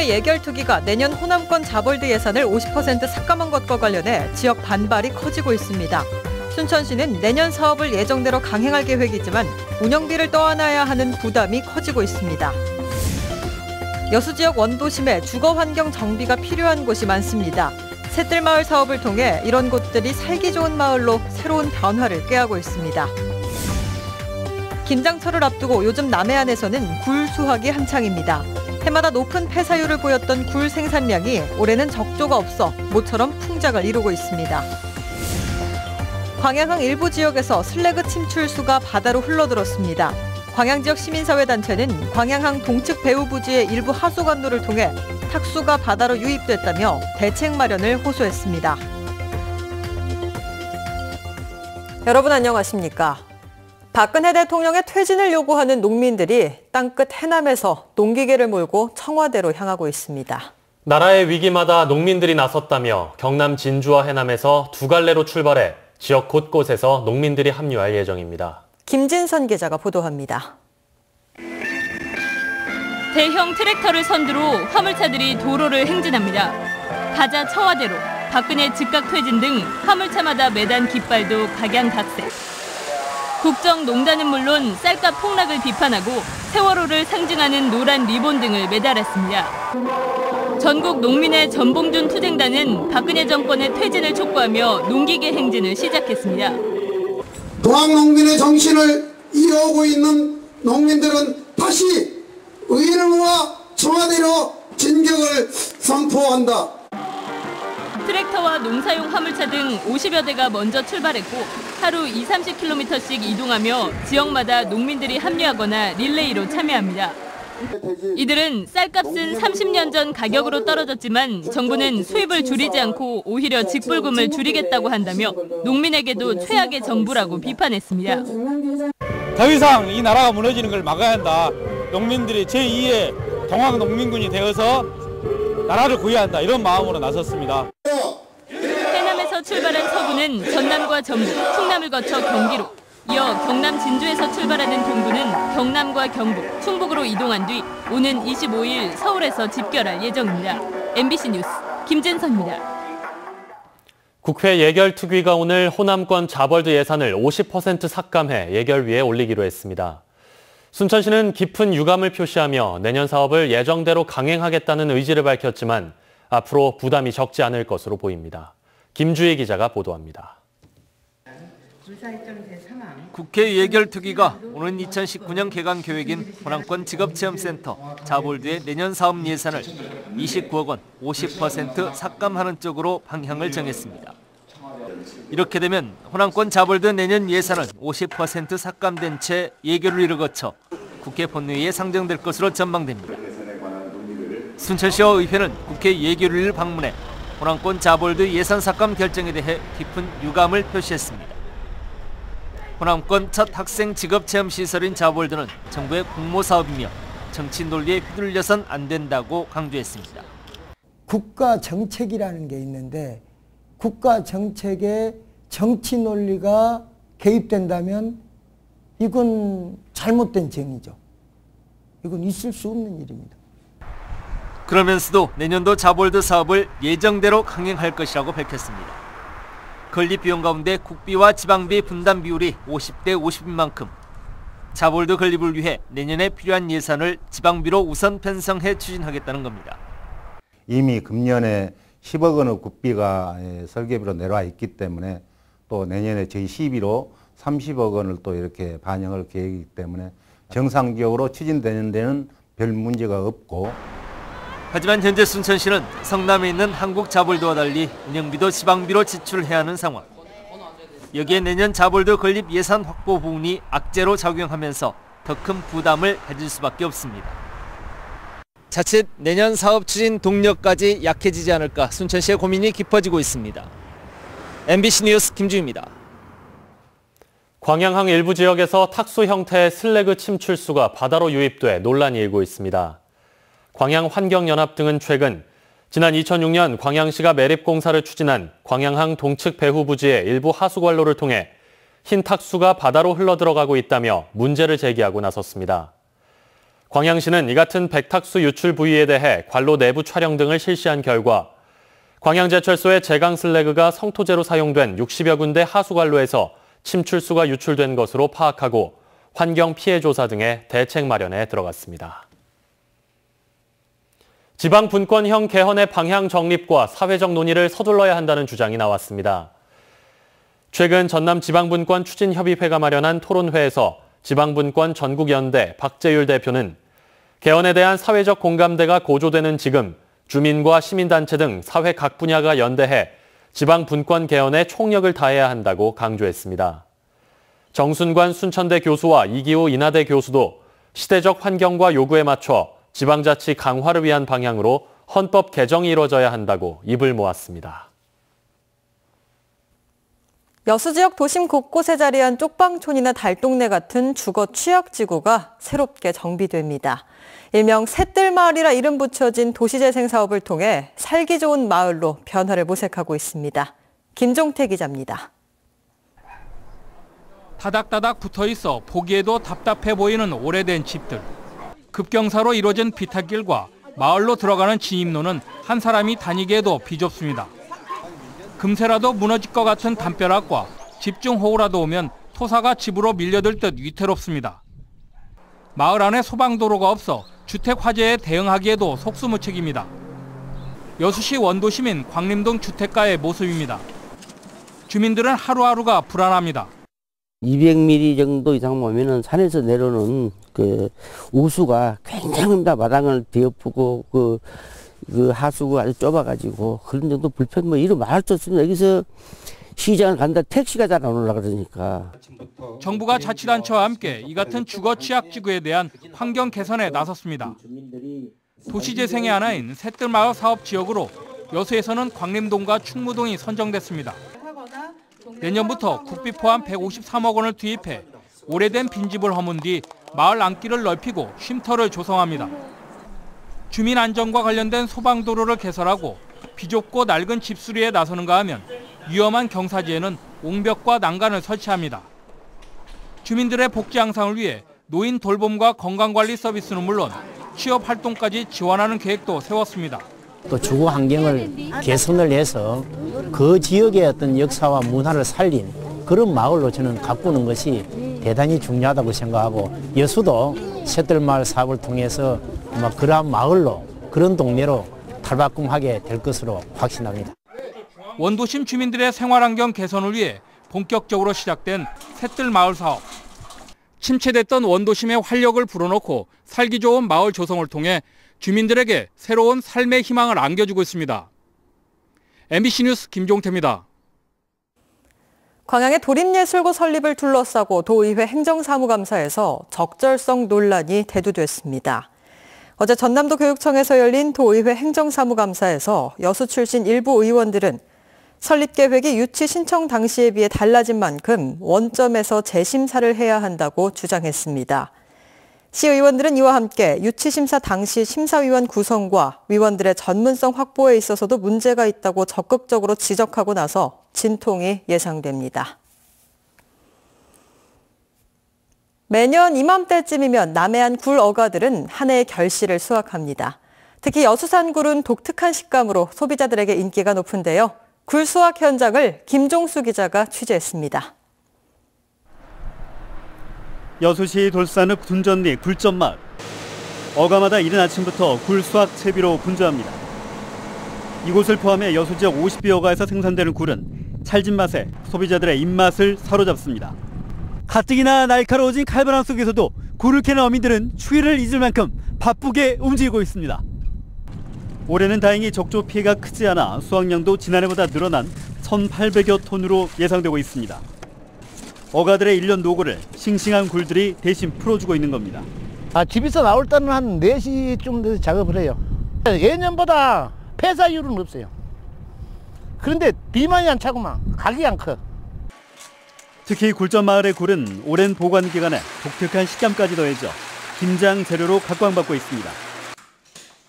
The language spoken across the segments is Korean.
국회 예결특위가 내년 호남권 자볼드 예산을 50% 삭감한 것과 관련해 지역 반발이 커지고 있습니다. 순천시는 내년 사업을 예정대로 강행할 계획이지만 운영비를 떠안아야 하는 부담이 커지고 있습니다. 여수 지역 원도심에 주거환경 정비가 필요한 곳이 많습니다. 샛들마을 사업을 통해 이런 곳들이 살기 좋은 마을로 새로운 변화를 꾀하고 있습니다. 김장철을 앞두고 요즘 남해안에서는 굴 수확이 한창입니다. 해마다 높은 폐사율을 보였던 굴 생산량이 올해는 적조가 없어 모처럼 풍작을 이루고 있습니다. 광양항 일부 지역에서 슬래그 침출수가 바다로 흘러들었습니다. 광양지역 시민사회단체는 광양항 동측 배후 부지의 일부 하수관로를 통해 탁수가 바다로 유입됐다며 대책 마련을 호소했습니다. 여러분 안녕하십니까? 박근혜 대통령의 퇴진을 요구하는 농민들이 땅끝 해남에서 농기계를 몰고 청와대로 향하고 있습니다. 나라의 위기마다 농민들이 나섰다며 경남 진주와 해남에서 두 갈래로 출발해 지역 곳곳에서 농민들이 합류할 예정입니다. 김진선 기자가 보도합니다. 대형 트랙터를 선두로 화물차들이 도로를 행진합니다. 가자 청와대로 박근혜 즉각 퇴진 등 화물차마다 매단 깃발도 각양각색. 국정농단은 물론 쌀값 폭락을 비판하고 세월호를 상징하는 노란 리본 등을 매달았습니다. 전국 농민의 전봉준 투쟁단은 박근혜 정권의 퇴진을 촉구하며 농기계 행진을 시작했습니다. 도항농민의 정신을 이어오고 있는 농민들은 다시 의를 모아 청와대로 진격을 선포한다. 트랙터와 농사용 화물차 등 50여 대가 먼저 출발했고 하루 20-30km씩 이동하며 지역마다 농민들이 합류하거나 릴레이로 참여합니다. 이들은 쌀값은 30년 전 가격으로 떨어졌지만 정부는 수입을 줄이지 않고 오히려 직불금을 줄이겠다고 한다며 농민에게도 최악의 정부라고 비판했습니다. 더 이상 이 나라가 무너지는 걸 막아야 한다. 농민들이 제2의 동학농민군이 되어서 나라를 구해야 한다. 이런 마음으로 나섰습니다. 해남에서 출발한 서구는 전남과 전북, 충남을 거쳐 경기로, 이어 경남 진주에서 출발하는 동구는 경남과 경북, 충북으로 이동한 뒤 오는 25일 서울에서 집결할 예정입니다. MBC 뉴스 김진선입니다. 국회 예결특위가 오늘 호남권 자벌드 예산을 50% 삭감해 예결위에 올리기로 했습니다. 순천시는 깊은 유감을 표시하며 내년 사업을 예정대로 강행하겠다는 의지를 밝혔지만 앞으로 부담이 적지 않을 것으로 보입니다. 김주희 기자가 보도합니다. 국회 예결특위가 오는 2019년 개강 계획인 호남권 직업체험센터 자볼드의 내년 사업 예산을 29억 원 50% 삭감하는 쪽으로 방향을 정했습니다. 이렇게 되면 호남권 자볼드 내년 예산은 50% 삭감된 채 예결위를 거쳐 국회 본회의에 상정될 것으로 전망됩니다. 순천시와 의회는 국회 예결위를 방문해 호남권 자볼드 예산 삭감 결정에 대해 깊은 유감을 표시했습니다. 호남권 첫 학생 직업체험시설인 자볼드는 정부의 공모사업이며 정치 논리에 휘둘려선 안 된다고 강조했습니다. 국가 정책이라는 게 있는데 국가 정책에 정치 논리가 개입된다면 이건 잘못된 정의죠. 이건 있을 수 없는 일입니다. 그러면서도 내년도 자볼드 사업을 예정대로 강행할 것이라고 밝혔습니다. 건립 비용 가운데 국비와 지방비 분담 비율이 50대 50인 만큼 자볼드 건립을 위해 내년에 필요한 예산을 지방비로 우선 편성해 추진하겠다는 겁니다. 이미 금년에 10억 원의 국비가 설계비로 내려와 있기 때문에 또 내년에 저희 시비로 30억 원을 또 이렇게 반영할 계획이기 때문에 정상적으로 추진되는 데는 별 문제가 없고. 하지만 현재 순천시는 성남에 있는 한국자볼드와 달리 운영비도 지방비로 지출해야 하는 상황. 여기에 내년 자볼드 건립 예산 확보 부분이 악재로 작용하면서 더 큰 부담을 가질 수밖에 없습니다. 자칫 내년 사업 추진 동력까지 약해지지 않을까 순천시의 고민이 깊어지고 있습니다. MBC 뉴스 김주희입니다. 광양항 일부 지역에서 탁수 형태의 슬래그 침출수가 바다로 유입돼 논란이 일고 있습니다. 광양환경연합 등은 최근 지난 2006년 광양시가 매립공사를 추진한 광양항 동측 배후 부지의 일부 하수관로를 통해 흰 탁수가 바다로 흘러들어가고 있다며 문제를 제기하고 나섰습니다. 광양시는 이 같은 백탁수 유출 부위에 대해 관로 내부 촬영 등을 실시한 결과 광양제철소의 제강 슬래그가 성토제로 사용된 60여 군데 하수관로에서 침출수가 유출된 것으로 파악하고 환경 피해 조사 등의 대책 마련에 들어갔습니다. 지방 분권형 개헌의 방향 정립과 사회적 논의를 서둘러야 한다는 주장이 나왔습니다. 최근 전남 지방분권 추진협의회가 마련한 토론회에서 지방분권 전국연대 박재율 대표는 개헌에 대한 사회적 공감대가 고조되는 지금 주민과 시민단체 등 사회 각 분야가 연대해 지방분권 개헌에 총력을 다해야 한다고 강조했습니다. 정순관 순천대 교수와 이기호 인하대 교수도 시대적 환경과 요구에 맞춰 지방자치 강화를 위한 방향으로 헌법 개정이 이뤄져야 한다고 입을 모았습니다. 여수 지역 도심 곳곳에 자리한 쪽방촌이나 달동네 같은 주거 취약지구가 새롭게 정비됩니다. 일명 새뜰마을이라 이름 붙여진 도시재생 사업을 통해 살기 좋은 마을로 변화를 모색하고 있습니다. 김종태 기자입니다. 다닥다닥 붙어있어 보기에도 답답해 보이는 오래된 집들. 급경사로 이루어진 비탈길과 마을로 들어가는 진입로는 한 사람이 다니기에도 비좁습니다. 금세라도 무너질 것 같은 담벼락과 집중호우라도 오면 토사가 집으로 밀려들 듯 위태롭습니다. 마을 안에 소방도로가 없어 주택 화재에 대응하기에도 속수무책입니다. 여수시 원도시민 광림동 주택가의 모습입니다. 주민들은 하루하루가 불안합니다. 200mm 정도 이상 보면은 산에서 내려오는 그 우수가 굉장합니다. 마당을 뒤엎고 그 하수구가 아주 좁아가지고 그런 정도 불편 뭐 이런 말할 수 없습니다. 여기서 시장을 간다 택시가 잘 안 올라 그러니까. 정부가 자치단체와 함께 이 같은 주거 취약지구에 대한 환경 개선에 나섰습니다. 도시재생의 하나인 새뜰마을 사업 지역으로 여수에서는 광림동과 충무동이 선정됐습니다. 내년부터 국비 포함 153억 원을 투입해 오래된 빈집을 허문 뒤 마을 안길을 넓히고 쉼터를 조성합니다. 주민 안전과 관련된 소방도로를 개설하고 비좁고 낡은 집수리에 나서는가 하면 위험한 경사지에는 옹벽과 난간을 설치합니다. 주민들의 복지 향상을 위해 노인 돌봄과 건강관리 서비스는 물론 취업 활동까지 지원하는 계획도 세웠습니다. 또 주거 환경을 개선을 해서 그 지역의 어떤 역사와 문화를 살린 그런 마을로 저는 가꾸는 것이 대단히 중요하다고 생각하고 여수도 새뜰마을 사업을 통해서 아마 그러한 마을로 그런 동네로 탈바꿈하게 될 것으로 확신합니다. 원도심 주민들의 생활환경 개선을 위해 본격적으로 시작된 새뜰마을 사업. 침체됐던 원도심의 활력을 불어넣고 살기 좋은 마을 조성을 통해 주민들에게 새로운 삶의 희망을 안겨주고 있습니다. MBC 뉴스 김종태입니다. 광양의 도립예술고 설립을 둘러싸고 도의회 행정사무감사에서 적절성 논란이 대두됐습니다. 어제 전남도 교육청에서 열린 도의회 행정사무감사에서 여수 출신 일부 의원들은 설립 계획이 유치 신청 당시에 비해 달라진 만큼 원점에서 재심사를 해야 한다고 주장했습니다. 시의원들은 이와 함께 유치심사 당시 심사위원 구성과 위원들의 전문성 확보에 있어서도 문제가 있다고 적극적으로 지적하고 나서 진통이 예상됩니다. 매년 이맘때쯤이면 남해안 굴 어가들은 한 해의 결실을 수확합니다. 특히 여수산 굴은 독특한 식감으로 소비자들에게 인기가 높은데요. 굴 수확 현장을 김종수 기자가 취재했습니다. 여수시 돌산읍 둔전리 굴점마을. 어가마다 이른 아침부터 굴 수확 채비로 분주합니다. 이곳을 포함해 여수 지역 50여 어가에서 생산되는 굴은 찰진 맛에 소비자들의 입맛을 사로잡습니다. 가뜩이나 날카로워진 칼바람 속에서도 굴을 캐는 어민들은 추위를 잊을 만큼 바쁘게 움직이고 있습니다. 올해는 다행히 적조 피해가 크지 않아 수확량도 지난해보다 늘어난 1,800여 톤으로 예상되고 있습니다. 어가들의 1년 노고를 싱싱한 굴들이 대신 풀어주고 있는 겁니다. 집에서 나올 때는 한 4시쯤 돼서 작업을 해요. 예년보다 폐사율은 없어요. 그런데 비만이 안 차고만 가격이 안 커. 특히 굴점마을의 굴은 오랜 보관 기간에 독특한 식감까지 더해져 김장 재료로 각광받고 있습니다.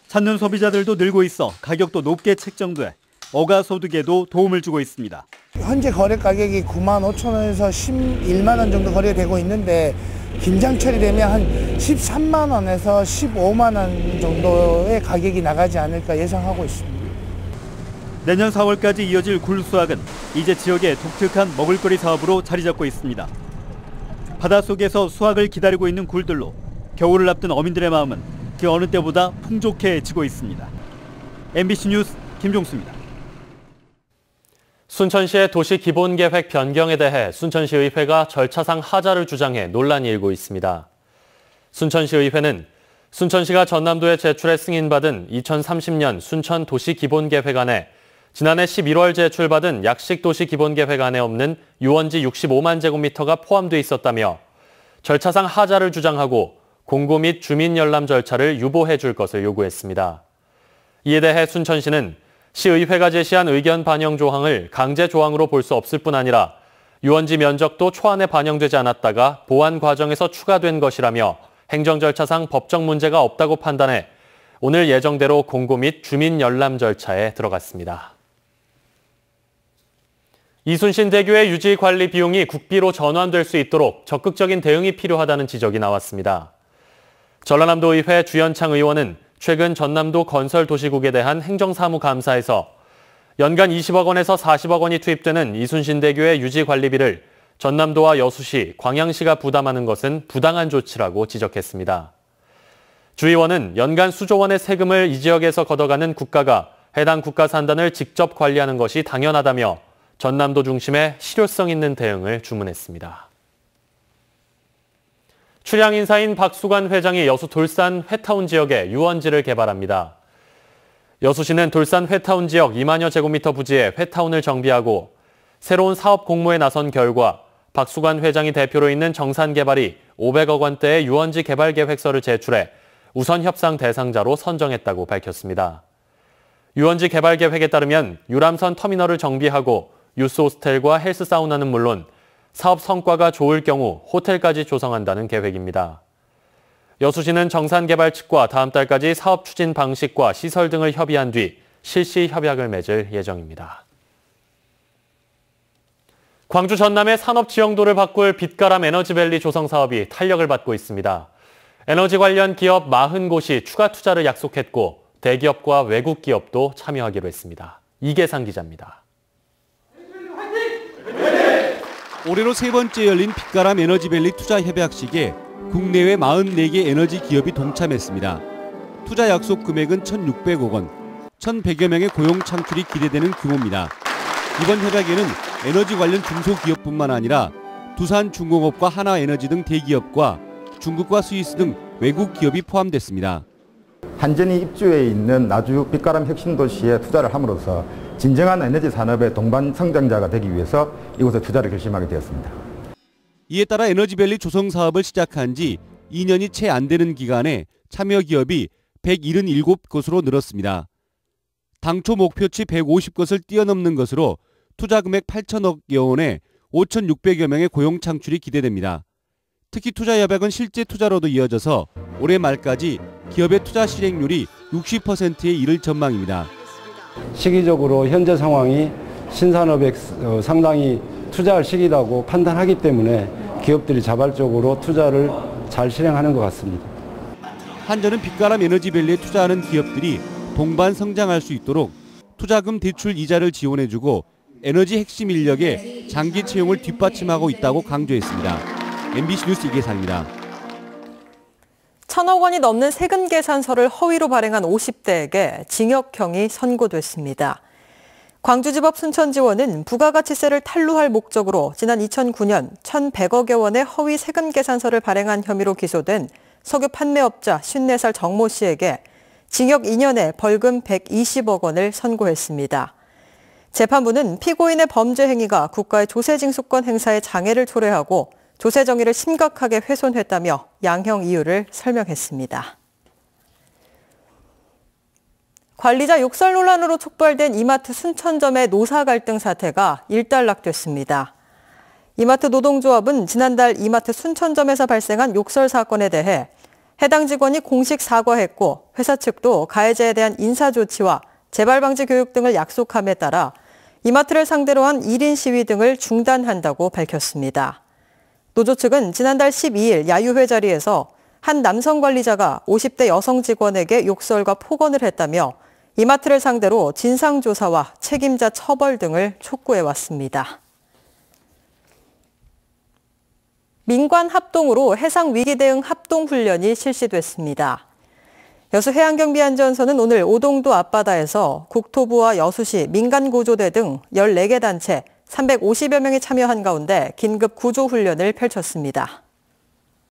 찾는 소비자들도 늘고 있어 가격도 높게 책정돼 어가 소득에도 도움을 주고 있습니다. 현재 거래 가격이 95,000원에서 11만 원 정도 거래되고 있는데 김장 처리되면 한 13만 원에서 15만 원 정도의 가격이 나가지 않을까 예상하고 있습니다. 내년 4월까지 이어질 굴 수확은 이제 지역의 독특한 먹을거리 사업으로 자리 잡고 있습니다. 바닷속에서 수확을 기다리고 있는 굴들로 겨울을 앞둔 어민들의 마음은 그 어느 때보다 풍족해지고 있습니다. MBC 뉴스 김종수입니다. 순천시의 도시 기본계획 변경에 대해 순천시의회가 절차상 하자를 주장해 논란이 일고 있습니다. 순천시의회는 순천시가 전남도에 제출해 승인받은 2030년 순천 도시 기본계획안에 지난해 11월 제출받은 약식 도시 기본계획안에 없는 유원지 65만 제곱미터가 포함돼 있었다며 절차상 하자를 주장하고 공고 및 주민 열람 절차를 유보해 줄 것을 요구했습니다. 이에 대해 순천시는 시의회가 제시한 의견 반영 조항을 강제 조항으로 볼 수 없을 뿐 아니라 유원지 면적도 초안에 반영되지 않았다가 보완 과정에서 추가된 것이라며 행정 절차상 법적 문제가 없다고 판단해 오늘 예정대로 공고 및 주민 열람 절차에 들어갔습니다. 이순신 대교의 유지 관리 비용이 국비로 전환될 수 있도록 적극적인 대응이 필요하다는 지적이 나왔습니다. 전라남도의회 주연창 의원은 최근 전남도 건설도시국에 대한 행정사무감사에서 연간 20억 원에서 40억 원이 투입되는 이순신 대교의 유지 관리비를 전남도와 여수시, 광양시가 부담하는 것은 부당한 조치라고 지적했습니다. 주 의원은 연간 수조 원의 세금을 이 지역에서 걷어가는 국가가 해당 국가 산단을 직접 관리하는 것이 당연하다며 전남도 중심의 실효성 있는 대응을 주문했습니다. 출향 인사인 박수관 회장이 여수 돌산 회타운 지역에 유원지를 개발합니다. 여수시는 돌산 회타운 지역 2만여 제곱미터 부지에 회타운을 정비하고 새로운 사업 공모에 나선 결과 박수관 회장이 대표로 있는 정산개발이 500억 원대의 유원지 개발 계획서를 제출해 우선 협상 대상자로 선정했다고 밝혔습니다. 유원지 개발 계획에 따르면 유람선 터미널을 정비하고 유스 호스텔과 헬스 사우나는 물론 사업 성과가 좋을 경우 호텔까지 조성한다는 계획입니다. 여수시는 정산개발 측과 다음 달까지 사업 추진 방식과 시설 등을 협의한 뒤 실시 협약을 맺을 예정입니다. 광주 전남의 산업 지형도를 바꿀 빛가람 에너지밸리 조성 사업이 탄력을 받고 있습니다. 에너지 관련 기업 40곳이 추가 투자를 약속했고 대기업과 외국 기업도 참여하기로 했습니다. 이계상 기자입니다. 올해로 세 번째 열린 빛가람 에너지밸리 투자 협약식에 국내외 44개 에너지 기업이 동참했습니다. 투자 약속 금액은 1,600억 원, 1,100여 명의 고용 창출이 기대되는 규모입니다. 이번 협약에는 에너지 관련 중소기업뿐만 아니라 두산중공업과 하나에너지 등 대기업과 중국과 스위스 등 외국 기업이 포함됐습니다. 한전이 입주해 있는 나주 빛가람 혁신도시에 투자를 함으로써 진정한 에너지 산업의 동반 성장자가 되기 위해서 이곳에 투자를 결심하게 되었습니다. 이에 따라 에너지밸리 조성 사업을 시작한 지 2년이 채 안 되는 기간에 참여 기업이 177곳으로 늘었습니다. 당초 목표치 150곳을 뛰어넘는 것으로 투자 금액 8천억여 원에 5,600여 명의 고용 창출이 기대됩니다. 특히 투자 협약은 실제 투자로도 이어져서 올해 말까지 기업의 투자 실행률이 60%에 이를 전망입니다. 시기적으로 현재 상황이 신산업에 상당히 투자할 시기라고 판단하기 때문에 기업들이 자발적으로 투자를 잘 실행하는 것 같습니다. 한전은 빛가람 에너지밸리에 투자하는 기업들이 동반 성장할 수 있도록 투자금 대출 이자를 지원해주고 에너지 핵심 인력의 장기 채용을 뒷받침하고 있다고 강조했습니다. MBC 뉴스 이계상입니다. 1,000억 원이 넘는 세금 계산서를 허위로 발행한 50대에게 징역형이 선고됐습니다. 광주지법 순천지원은 부가가치세를 탈루할 목적으로 지난 2009년 1,100억여 원의 허위 세금 계산서를 발행한 혐의로 기소된 석유 판매업자 54살 정모 씨에게 징역 2년에 벌금 120억 원을 선고했습니다. 재판부는 피고인의 범죄 행위가 국가의 조세징수권 행사에 장애를 초래하고 조세 정의를 심각하게 훼손했다며 양형 이유를 설명했습니다. 관리자 욕설 논란으로 촉발된 이마트 순천점의 노사 갈등 사태가 일단락됐습니다. 이마트 노동조합은 지난달 이마트 순천점에서 발생한 욕설 사건에 대해 해당 직원이 공식 사과했고 회사 측도 가해자에 대한 인사 조치와 재발 방지 교육 등을 약속함에 따라 이마트를 상대로 한 1인 시위 등을 중단한다고 밝혔습니다. 노조 측은 지난달 12일 야유회 자리에서 한 남성 관리자가 50대 여성 직원에게 욕설과 폭언을 했다며 이마트를 상대로 진상조사와 책임자 처벌 등을 촉구해왔습니다. 민관 합동으로 해상 위기 대응 합동 훈련이 실시됐습니다. 여수해양경비안전서는 오늘 오동도 앞바다에서 국토부와 여수시 민간구조대 등 14개 단체 350여 명이 참여한 가운데 긴급 구조 훈련을 펼쳤습니다.